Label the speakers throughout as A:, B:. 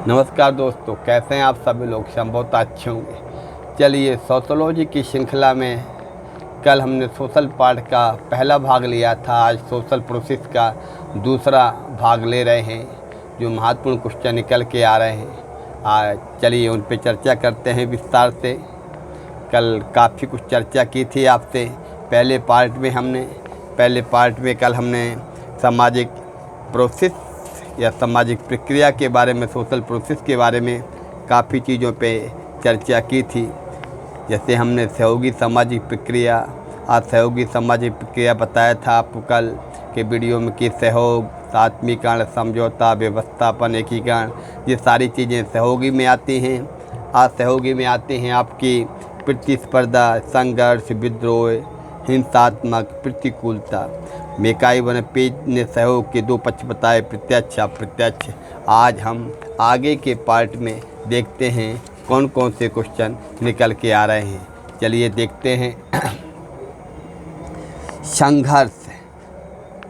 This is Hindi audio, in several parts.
A: नमस्कार दोस्तों, कैसे हैं आप सभी लोग। हम बहुत अच्छे होंगे। चलिए, सोशोलॉजी की श्रृंखला में कल हमने सोशल पार्ट का पहला भाग लिया था। आज सोशल प्रोसेस का दूसरा भाग ले रहे हैं, जो महत्वपूर्ण क्वेश्चन निकल के आ रहे हैं। आज चलिए उन पे चर्चा करते हैं विस्तार से। कल काफ़ी कुछ चर्चा की थी आपसे पहले पार्ट में कल हमने सामाजिक प्रोसेस या सामाजिक प्रक्रिया के बारे में, सोशल प्रोसेस के बारे में काफ़ी चीज़ों पे चर्चा की थी। जैसे हमने सहयोगी सामाजिक प्रक्रिया, असहयोगी सामाजिक प्रक्रिया बताया था आपको कल के वीडियो में कि सहयोग, सात्मीकरण, समझौता, व्यवस्थापन, एकीकरण, ये सारी चीज़ें सहयोगी में आती हैं। असहयोगी में आती हैं आपकी प्रतिस्पर्धा, संघर्ष, विद्रोह, हिंसात्मक, प्रतिकूलता। मेकाई वन पेज ने सहयोग के दो पक्ष बताए, प्रत्यक्ष, अप्रत्यक्ष। आज हम आगे के पार्ट में देखते हैं कौन कौन से क्वेश्चन निकल के आ रहे हैं। चलिए देखते हैं। संघर्ष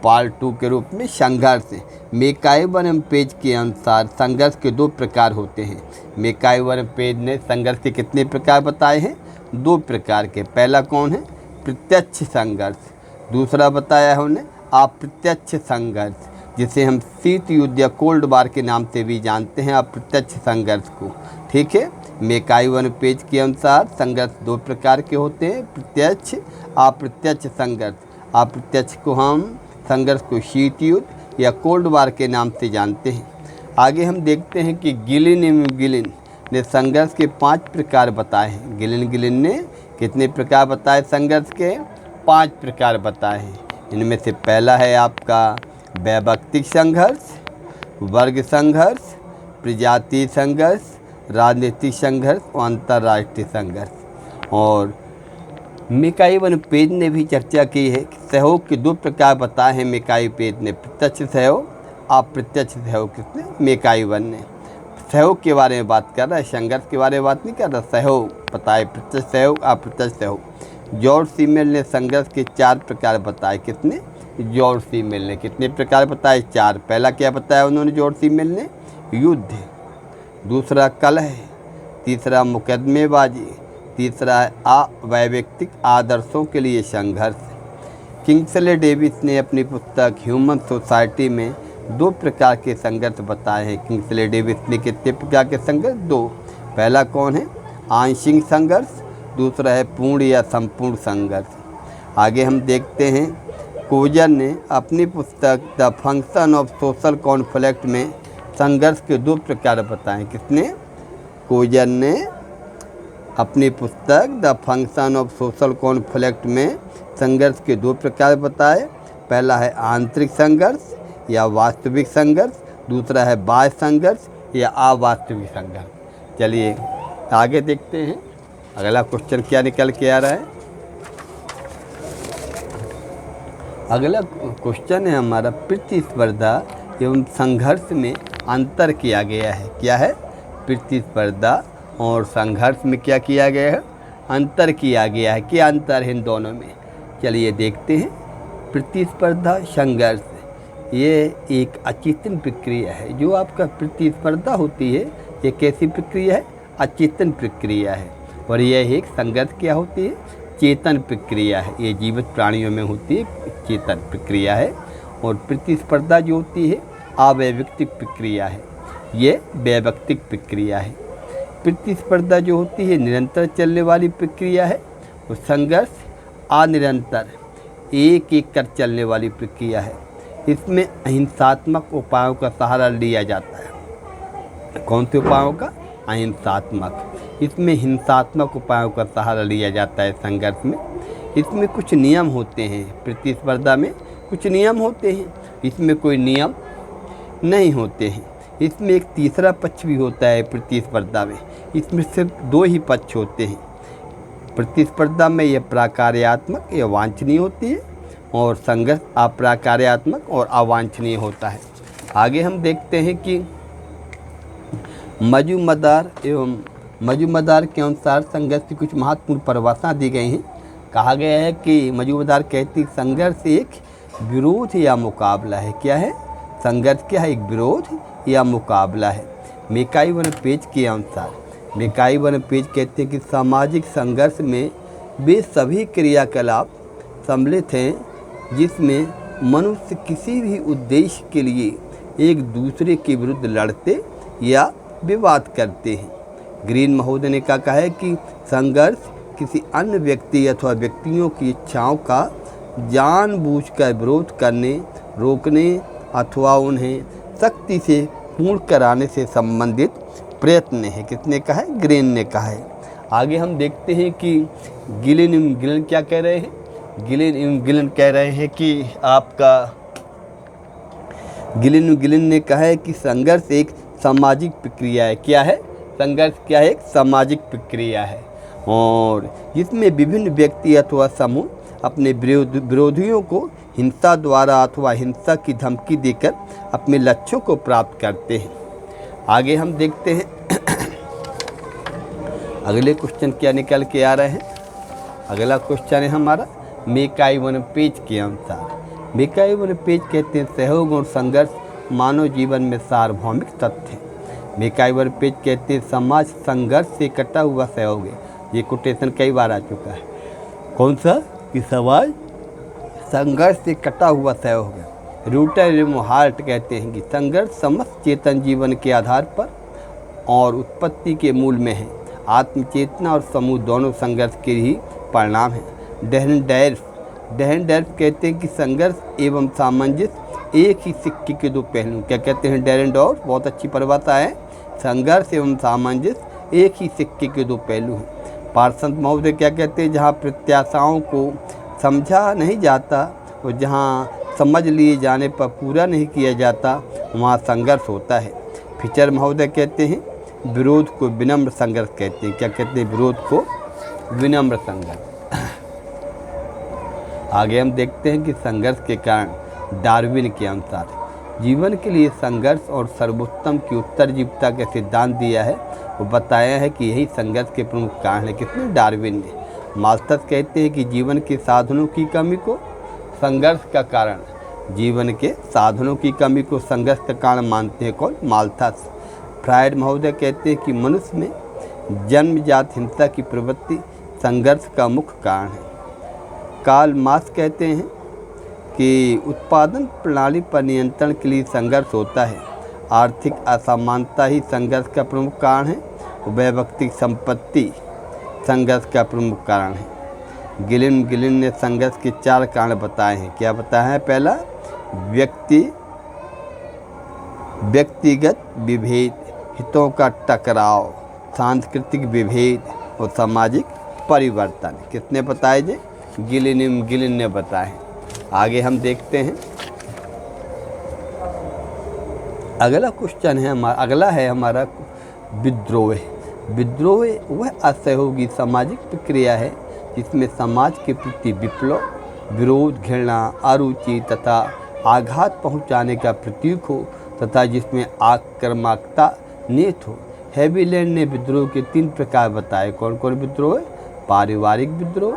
A: पार्ट 2 के रूप में संघर्ष। मेकाई वन पेज के अनुसार संघर्ष के दो प्रकार होते हैं। मेकाई वन पेज ने संघर्ष के कितने प्रकार बताए हैं? दो प्रकार के। पहला कौन है? प्रत्यक्ष संघर्ष। दूसरा बताया है उन्हें अप्रत्यक्ष संघर्ष, जिसे हम शीत युद्ध या कोल्ड वार के नाम से भी जानते हैं, अप्रत्यक्ष संघर्ष को। ठीक है। मेकाई वन पेज के अनुसार संघर्ष दो प्रकार के होते हैं, प्रत्यक्ष, अप्रत्यक्ष संघर्ष। अप्रत्यक्ष को हम संघर्ष को शीत युद्ध या कोल्ड वार के नाम से जानते हैं। आगे हम देखते हैं कि गिलिन ने संघर्ष के 5 प्रकार बताए हैं। गिलिन ने कितने प्रकार बताए? संघर्ष के 5 प्रकार बताए हैं। इनमें से पहला है आपका वैयक्तिक संघर्ष, वर्ग संघर्ष, प्रजातीय संघर्ष, राजनीतिक संघर्ष और अंतर्राष्ट्रीय संघर्ष। और मेकाई वन पेज ने भी चर्चा की है कि सहयोग के दो प्रकार बताए हैं। मेकाई पेज ने प्रत्यक्ष सहयोग, अप्रत्यक्ष सहयोग। किसने? मेकाई वन ने। सहयोग के बारे में बात कर रहा है, संघर्ष के बारे में बात नहीं कर रहा। सहयोग बताए, प्रत्यक्ष सहयोग, अप्रत्यक्ष सहयोग। जॉर्ज सीमेल ने संघर्ष के 4 प्रकार बताए। कितने? जॉर्ज सीमेल ने कितने प्रकार बताए? 4। पहला क्या बताया उन्होंने जॉर्ज सीमेल ने? युद्ध। दूसरा कलह। तीसरा मुकदमेबाजी। तीसरा है अवैयक्तिक आदर्शों के लिए संघर्ष। किंग्सले डेविस ने अपनी पुस्तक ह्यूमन सोसाइटी में 2 प्रकार के संघर्ष बताए हैं। किंग्सले डेविस ने कितने प्रकार के संघर्ष? 2। पहला कौन है? आंशिक संघर्ष। दूसरा है पूर्ण या संपूर्ण संघर्ष। आगे हम देखते हैं, कोजर ने अपनी पुस्तक the function of social conflict में संघर्ष के 2 प्रकार बताए। किसने? कोजर ने अपनी पुस्तक the function of social conflict में संघर्ष के 2 प्रकार बताए। पहला है आंतरिक संघर्ष या वास्तविक संघर्ष। दूसरा है बाह्य संघर्ष या अवास्तविक संघर्ष। चलिए आगे देखते हैं अगला क्वेश्चन क्या निकल के आ रहा है। अगला क्वेश्चन है हमारा, प्रतिस्पर्धा एवं संघर्ष में अंतर किया गया है। क्या है? प्रतिस्पर्धा और संघर्ष में क्या किया गया है? अंतर किया गया है। क्या अंतर है इन दोनों में? चलिए देखते हैं। प्रतिस्पर्धा, संघर्ष, ये एक अचेतन प्रक्रिया है। जो आपका प्रतिस्पर्धा होती है, ये कैसी प्रक्रिया है? अचेतन प्रक्रिया है। और यह एक संघर्ष क्या होती है? चेतन प्रक्रिया है। ये जीवित प्राणियों में होती है, चेतन प्रक्रिया है। और प्रतिस्पर्धा जो होती है अवैयक्तिक प्रक्रिया है, ये वैयक्तिक प्रक्रिया है। प्रतिस्पर्धा जो होती है निरंतर चलने वाली प्रक्रिया है, और संघर्ष अनिरंतर एक कर चलने वाली प्रक्रिया है। इसमें अहिंसात्मक उपायों का सहारा लिया जाता है। कौन से उपायों का? अहिंसात्मक। इसमें हिंसात्मक उपायों का सहारा लिया जाता है संघर्ष में। इसमें कुछ नियम होते हैं, प्रतिस्पर्धा में कुछ नियम होते हैं, इसमें कोई नियम नहीं होते हैं। इसमें एक तीसरा पक्ष भी होता है प्रतिस्पर्धा में। इसमें सिर्फ 2 ही पक्ष होते हैं। प्रतिस्पर्धा में यह प्राकार्यात्मक या वांछनीय होती है, और संघर्ष अप्राकार्यात्मक और अवांछनीय होता है। आगे हम देखते हैं कि मजूमदार के अनुसार संघर्ष की कुछ महत्वपूर्ण परिभाषा दी गई हैं। कहा गया है कि मजूमदार कहती है संघर्ष एक विरोध या मुकाबला है। क्या है? संघर्ष क्या है? एक विरोध या मुकाबला है। मेकाई वन पेज के अनुसार, मेकाई वन पेज कहते हैं कि सामाजिक संघर्ष में वे सभी क्रियाकलाप सम्मिलित हैं जिसमें मनुष्य किसी भी उद्देश्य के लिए एक दूसरे के विरुद्ध लड़ते या विवाद करते हैं। ग्रीन महोदय ने कहा है कि संघर्ष किसी अन्य व्यक्ति अथवा व्यक्तियों की इच्छाओं का जानबूझकर विरोध करने, रोकने अथवा उन्हें सख्ती से पूर्ण कराने से संबंधित प्रयत्न है। किसने कहा है? ग्रीन ने कहा है। आगे हम देखते हैं कि गिलिन क्या कह रहे हैं। गिलिन कह रहे हैं कि आपका गिलिन ने कहा है कि संघर्ष एक सामाजिक प्रक्रिया है। क्या है? संघर्ष क्या है? एक सामाजिक प्रक्रिया है और जिसमें विभिन्न व्यक्ति अथवा समूह अपने विरोधियों को हिंसा द्वारा अथवा हिंसा की धमकी देकर अपने लक्ष्यों को प्राप्त करते हैं। आगे हम देखते हैं अगले क्वेश्चन क्या निकल के आ रहे हैं। अगला क्वेश्चन है हमारा मेकाई वन पेज के अनुसार। मेकाई वन पेज कहते हैं सहयोग और संघर्ष मानव जीवन में सार्वभौमिक तथ्य है। मेकाई वन पेज कहते हैं समाज संघर्ष से कटा हुआ सहयोग है। ये कोटेशन कई बार आ चुका है। कौन सा? कि समाज संघर्ष से कटा हुआ सहयोग है। रूटर हार्ट कहते हैं कि संघर्ष समस्त चेतन जीवन के आधार पर और उत्पत्ति के मूल में है। आत्मचेतना और समूह दोनों संघर्ष के ही परिणाम हैं। डेहनडर्फ कहते हैं कि संघर्ष एवं सामंजस्य एक ही सिक्के के दो पहलू। क्या कहते हैं डेरेनडॉर्फ? बहुत अच्छी परिभाषा है। संघर्ष एवं सामंजस्य एक ही सिक्के के दो पहलू हैं। पार्संत महोदय क्या कहते हैं? जहाँ प्रत्याशाओं को समझा नहीं जाता और जहाँ समझ लिए जाने पर पूरा नहीं किया जाता वहाँ संघर्ष होता है। फिचर महोदय कहते हैं विरोध को विनम्र संघर्ष कहते हैं। क्या कहते हैं? विरोध को विनम्र संघर्ष। आगे हम देखते हैं कि संघर्ष के कारण डार्विन के अनुसार जीवन के लिए संघर्ष और सर्वोत्तम की उत्तरजीविता का सिद्धांत दिया है। वो बताया है कि यही संघर्ष के प्रमुख कारण है। किसने? डार्विन ने। माल्थस कहते हैं कि जीवन के साधनों की कमी को संघर्ष का कारण, जीवन के साधनों की कमी को संघर्ष का कारण मानते हैं। कौन? माल्थस। फ्रायड महोदय कहते हैं कि मनुष्य में जन्मजात हिंसा की प्रवृत्ति संघर्ष का मुख्य कारण है। कार्ल मार्क्स कहते हैं कि उत्पादन प्रणाली पर नियंत्रण के लिए संघर्ष होता है। आर्थिक असमानता ही संघर्ष का प्रमुख कारण है। वैयक्तिक संपत्ति संघर्ष का प्रमुख कारण है। गिलिन ने संघर्ष के 4 कारण बताए हैं। क्या बताया है? पहला, व्यक्तिगत विभेद, हितों का टकराव, सांस्कृतिक विभेद और सामाजिक परिवर्तन। किसने बताए? जे गिलिन ने बताए। आगे हम देखते हैं अगला क्वेश्चन है हमारा विद्रोह। विद्रोह वह असहयोगी सामाजिक प्रक्रिया है जिसमें समाज के प्रति विप्लव, विरोध, घृणा, अरुचि तथा आघात पहुंचाने का प्रतीक हो तथा जिसमें आक्रामकता निहित हो। हेविलैंड ने विद्रोह के 3 प्रकार बताए। कौन कौन विद्रोह? पारिवारिक विद्रोह,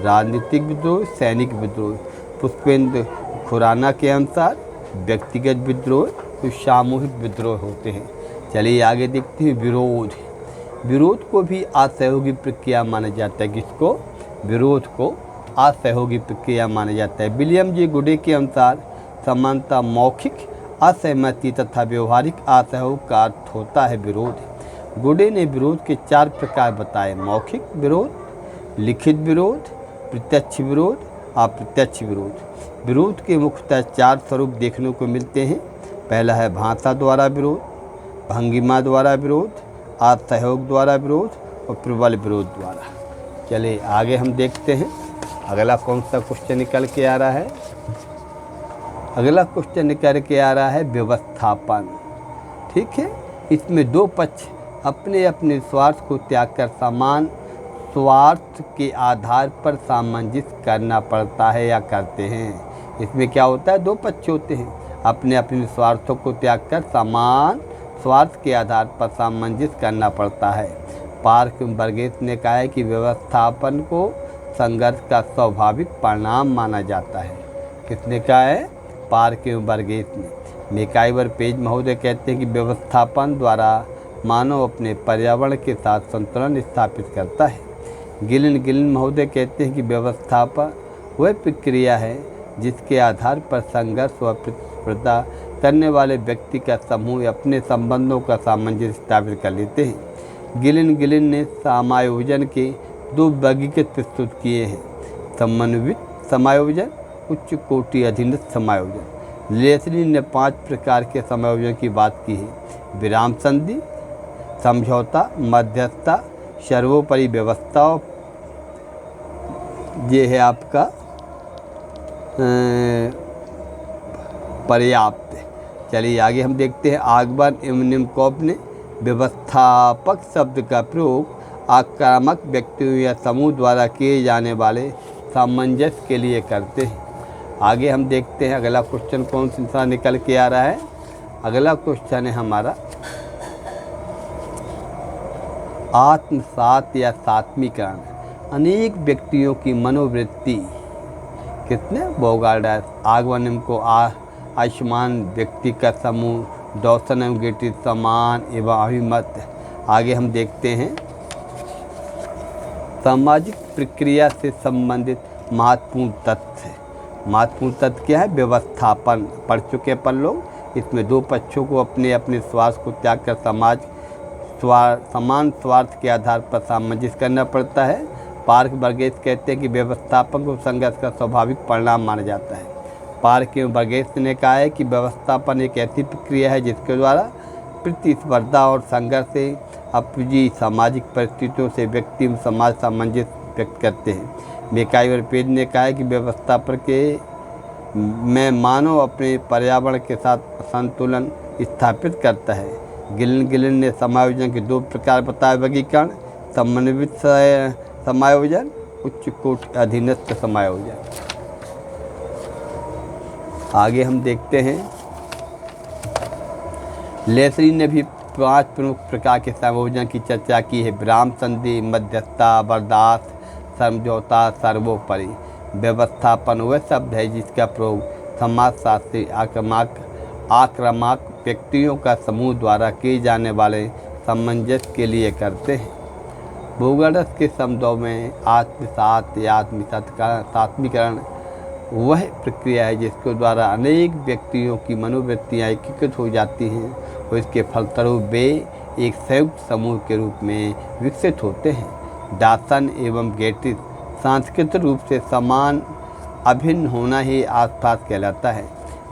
A: राजनीतिक विद्रोह, सैनिक विद्रोह। पुष्पेंद्र खुराना के अनुसार व्यक्तिगत विद्रोह तो सामूहिक विद्रोह होते हैं। चलिए आगे देखते हैं विरोध। विरोध को भी असहयोगी प्रक्रिया माना जाता है। किसको? विरोध को असहयोगी प्रक्रिया माना जाता है। विलियम जे गुडे के अनुसार समानता मौखिक असहमति तथा व्यवहारिक असहयोग का अर्थ होता है विरोध। गुडे ने विरोध के 4 प्रकार बताए। मौखिक विरोध, लिखित विरोध, प्रत्यक्ष विरोध, अप्रत्यक्ष विरोध। विरोध के मुख्यतः 4 स्वरूप देखने को मिलते हैं। पहला है भाषा द्वारा विरोध, भंगिमा द्वारा विरोध, असहयोग द्वारा विरोध और प्रबल विरोध द्वारा। चलिए आगे हम देखते हैं अगला कौन सा क्वेश्चन निकल के आ रहा है। अगला क्वेश्चन निकल के आ रहा है व्यवस्थापन। ठीक है, इसमें 2 पक्ष अपने अपने स्वार्थ को त्याग कर समान स्वार्थ के आधार पर सामंजस्य करना पड़ता है या करते हैं। इसमें क्या होता है? 2 पक्ष होते हैं। अपने अपने स्वार्थों को त्याग कर समान स्वार्थ के आधार पर सामंजस्य करना पड़ता है। पार्क बर्गेस ने कहा है कि व्यवस्थापन को संघर्ष का स्वाभाविक परिणाम माना जाता है। किसने कहा है? पार्क बर्गेस ने। मैकाइवर पेज महोदय कहते हैं कि व्यवस्थापन द्वारा मानव अपने पर्यावरण के साथ संतुलन स्थापित करता है। गिलिन महोदय कहते हैं कि व्यवस्थापन वह प्रक्रिया है जिसके आधार पर संघर्ष व प्रतिस्पर्धा करने वाले व्यक्ति का समूह अपने संबंधों का सामंजस्य स्थापित कर लेते हैं। गिलिन ने समायोजन के 2 वर्गीकृत प्रस्तुत किए हैं, समन्वित समायोजन, उच्च कोटि अधीनस्थ समायोजन। लेसली ने 5 प्रकार के समायोजन की बात की है, विराम संधि, समझौता, मध्यस्थता, सर्वोपरि व्यवस्था। ये है आपका पर्याप्त। चलिए आगे हम देखते हैं। आगबर्न एवं निमकॉप ने व्यवस्थापक शब्द का प्रयोग आक्रामक व्यक्तियों या समूह द्वारा किए जाने वाले सामंजस्य के लिए करते हैं। आगे हम देखते हैं अगला क्वेश्चन कौन सा निकल के आ रहा है। अगला क्वेश्चन है हमारा आत्मसात या सात्मीकरण। अनेक व्यक्तियों की मनोवृत्ति कितने बोगार्डास आगमन को आयुष्मान व्यक्ति का समूह, डॉसन एवं गेटी समान एवं अभिमत। आगे हम देखते हैं सामाजिक प्रक्रिया से संबंधित महत्वपूर्ण तथ्य। महत्वपूर्ण तथ्य क्या है? व्यवस्थापन पढ़ चुके अपन लोग। इसमें 2 पक्षों को अपने अपने स्वार्थ को त्याग कर समान स्वार्थ के आधार पर सामंजस्य करना पड़ता है। पार्क बर्गेस कहते हैं कि व्यवस्थापन को संघर्ष का स्वाभाविक परिणाम माना जाता है। पार्क एवं बर्गेस ने कहा है कि व्यवस्थापन एक ऐसी प्रक्रिया है जिसके द्वारा प्रतिस्पर्धा और संघर्ष से अपनी सामाजिक परिस्थितियों से व्यक्ति में समाज सामंजस्य व्यक्त करते हैं। मैकाइवर पेज ने कहा है कि व्यवस्थापन में मानव अपने पर्यावरण के साथ संतुलन स्थापित करता है। गिलिन ने समायोजन के 2 प्रकार बताए, वर्गीकरण, समन्वित समायोजन, उच्च कोटि अधीनस्थ समायोजन। आगे हम देखते हैं लेसली ने भी 5 प्रमुख प्रकार के समायोजन की चर्चा की है, विराम संधि, मध्यस्थता, बर्दाश्त, समझौता, सर्वोपरि। व्यवस्थापन वह शब्द है जिसका प्रयोग समाजशास्त्री आक्रामक व्यक्तियों का समूह द्वारा किए जाने वाले सामंजस्य के लिए करते हैं। बोगार्डस के शब्दों में आत्मसात या सात्मीकरण वह प्रक्रिया है जिसके द्वारा अनेक व्यक्तियों की मनोवृत्तियाँ एकीकृत हो जाती हैं और इसके फलस्वरूप वे एक संयुक्त समूह के रूप में विकसित होते हैं। डॉसन एवं गेटिस सांस्कृतिक रूप से समान अभिन्न होना ही आसपास कहलाता है।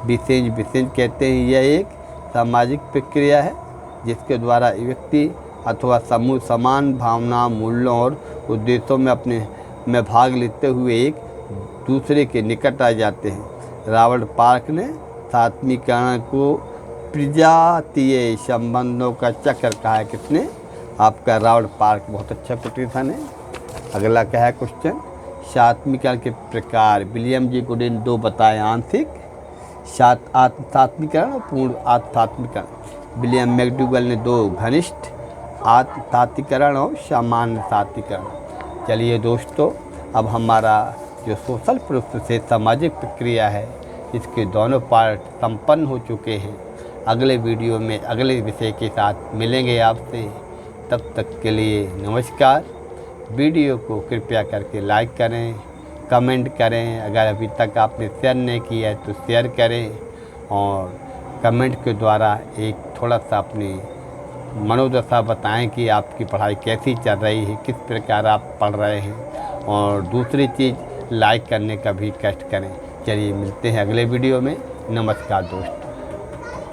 A: विसेंज कहते हैं यह एक सामाजिक प्रक्रिया है जिसके द्वारा व्यक्ति अथवा समूह समान भावना, मूल्यों और उद्देश्यों में भाग लेते हुए एक दूसरे के निकट आ जाते हैं। रॉबर्ट पार्क ने सात्मीकरण को प्रजातीय संबंधों का चक्र कहा है। किसने? आपका रॉबर्ट पार्क। बहुत अच्छा कोटेशन है। अगला क्या है क्वेश्चन? सात्मीकरण के प्रकार। विलियम जी गुडिन 2 बताए, आंशिक सात्मीकरण और पूर्ण आत्मसात्मीकरण। विलियम मैकडूगल ने 2, घनिष्ठ आत्मसातीकरण और सामान्य सातीकरण। चलिए दोस्तों, अब हमारा जो सोशल प्रोसेस है, सामाजिक प्रक्रिया है, इसके दोनों पार्ट संपन्न हो चुके हैं। अगले वीडियो में अगले विषय के साथ मिलेंगे आपसे। तब तक के लिए नमस्कार। वीडियो को कृपया करके लाइक करें, कमेंट करें। अगर अभी तक आपने शेयर नहीं किया है तो शेयर करें और कमेंट के द्वारा एक थोड़ा सा अपनी मनोदशा बताएं कि आपकी पढ़ाई कैसी चल रही है, किस प्रकार आप पढ़ रहे हैं। और दूसरी चीज़, लाइक करने का भी कष्ट करें। चलिए मिलते हैं अगले वीडियो में। नमस्कार दोस्तों।